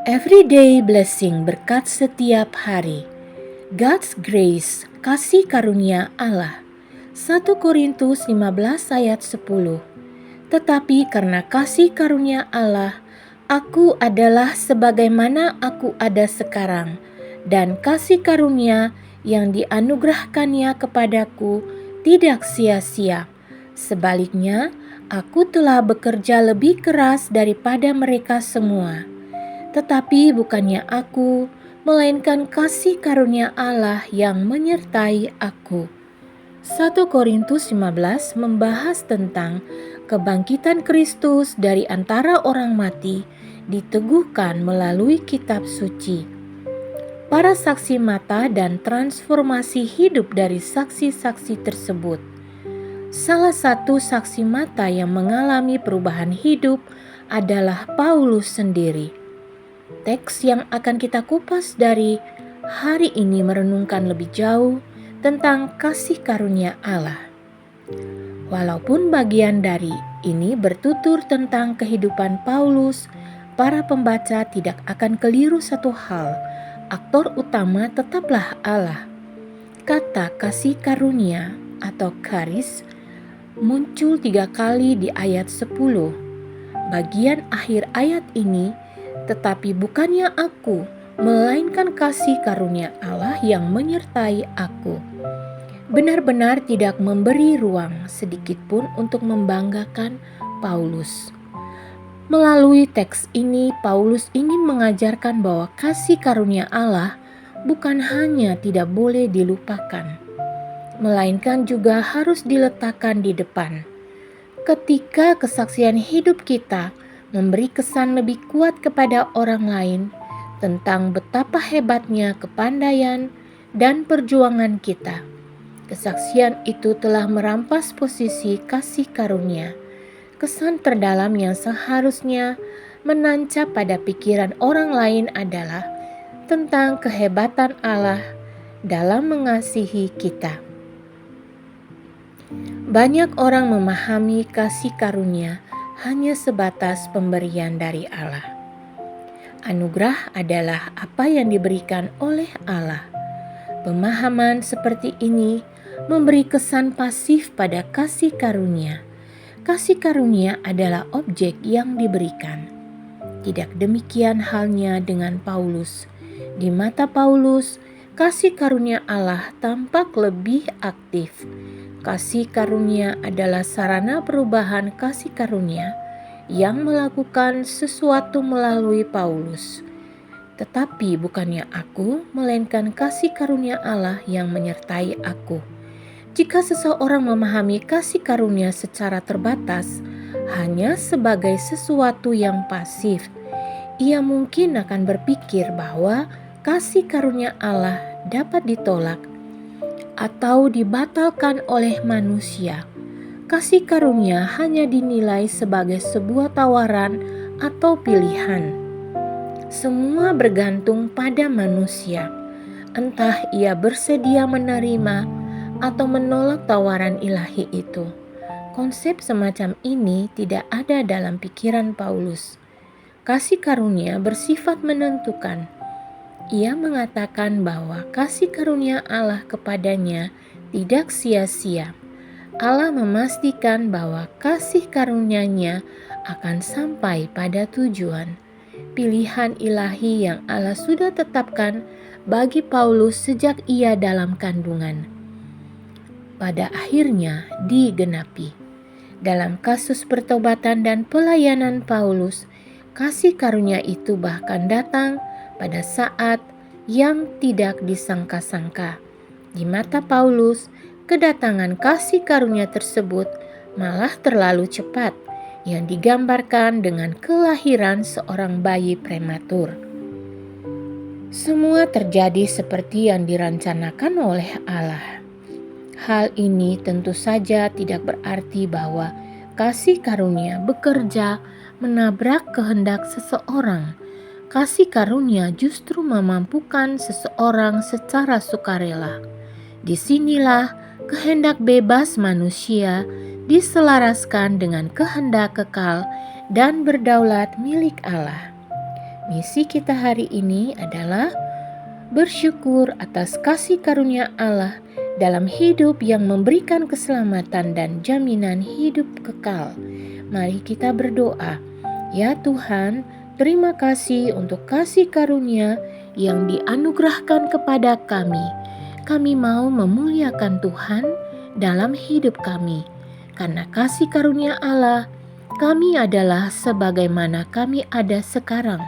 Everyday blessing, berkat setiap hari. God's grace, kasih karunia Allah. 1 Korintus 15 ayat 10. Tetapi karena kasih karunia Allah, aku adalah sebagaimana aku ada sekarang, dan kasih karunia yang dianugerahkannya kepadaku tidak sia-sia. Sebaliknya, aku telah bekerja lebih keras daripada mereka semua. Tetapi bukannya aku, melainkan kasih karunia Allah yang menyertai aku. 1 Korintus 15 membahas tentang kebangkitan Kristus dari antara orang mati diteguhkan melalui kitab suci. Para saksi mata dan transformasi hidup dari saksi-saksi tersebut. Salah satu saksi mata yang mengalami perubahan hidup adalah Paulus sendiri. Teks yang akan kita kupas dari hari ini merenungkan lebih jauh tentang kasih karunia Allah. Walaupun bagian dari ini bertutur tentang kehidupan Paulus, para pembaca tidak akan keliru satu hal, aktor utama tetaplah Allah. Kata kasih karunia atau charis muncul 3 kali di ayat 10. Bagian akhir ayat ini, tetapi bukannya aku, melainkan kasih karunia Allah yang menyertai aku, benar-benar tidak memberi ruang sedikit pun untuk membanggakan Paulus. Melalui teks ini, Paulus ingin mengajarkan bahwa kasih karunia Allah bukan hanya tidak boleh dilupakan, melainkan juga harus diletakkan di depan. Ketika kesaksian hidup kita memberi kesan lebih kuat kepada orang lain tentang betapa hebatnya kepandaian dan perjuangan kita, kesaksian itu telah merampas posisi kasih karunia. Kesan terdalam yang seharusnya menancap pada pikiran orang lain adalah tentang kehebatan Allah dalam mengasihi kita. Banyak orang memahami kasih karunia hanya sebatas pemberian dari Allah. Anugerah adalah apa yang diberikan oleh Allah. Pemahaman seperti ini memberi kesan pasif pada kasih karunia. Kasih karunia adalah objek yang diberikan. Tidak demikian halnya dengan Paulus. Di mata Paulus, kasih karunia Allah tampak lebih aktif. Kasih karunia adalah sarana perubahan kasih karunia yang melakukan sesuatu melalui Paulus. Tetapi bukannya aku, melainkan kasih karunia Allah yang menyertai aku. Jika seseorang memahami kasih karunia secara terbatas, hanya sebagai sesuatu yang pasif, ia mungkin akan berpikir bahwa kasih karunia Allah dapat ditolak atau dibatalkan oleh manusia. Kasih karunia hanya dinilai sebagai sebuah tawaran atau pilihan. Semua bergantung pada manusia, entah ia bersedia menerima atau menolak tawaran ilahi itu. Konsep semacam ini tidak ada dalam pikiran Paulus. Kasih karunia bersifat menentukan. Ia mengatakan bahwa kasih karunia Allah kepadanya tidak sia-sia. Allah memastikan bahwa kasih karunia-Nya akan sampai pada tujuan. Pilihan ilahi yang Allah sudah tetapkan bagi Paulus sejak ia dalam kandungan, pada akhirnya digenapi. Dalam kasus pertobatan dan pelayanan Paulus, kasih karunia itu bahkan datang pada saat yang tidak disangka-sangka. Di mata Paulus, kedatangan kasih karunia tersebut malah terlalu cepat, yang digambarkan dengan kelahiran seorang bayi prematur. Semua terjadi seperti yang direncanakan oleh Allah. Hal ini tentu saja tidak berarti bahwa kasih karunia bekerja menabrak kehendak seseorang. Kasih karunia justru memampukan seseorang secara sukarela. Disinilah kehendak bebas manusia diselaraskan dengan kehendak kekal dan berdaulat milik Allah. Misi kita hari ini adalah bersyukur atas kasih karunia Allah dalam hidup yang memberikan keselamatan dan jaminan hidup kekal. Mari kita berdoa. Ya Tuhan, terima kasih untuk kasih karunia yang dianugerahkan kepada kami. Kami mau memuliakan Tuhan dalam hidup kami. Karena kasih karunia Allah, kami adalah sebagaimana kami ada sekarang.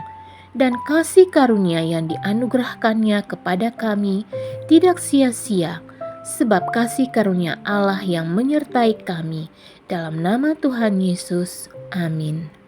Dan kasih karunia yang dianugerahkannya kepada kami tidak sia-sia, sebab kasih karunia Allah yang menyertai kami. Dalam nama Tuhan Yesus, amin.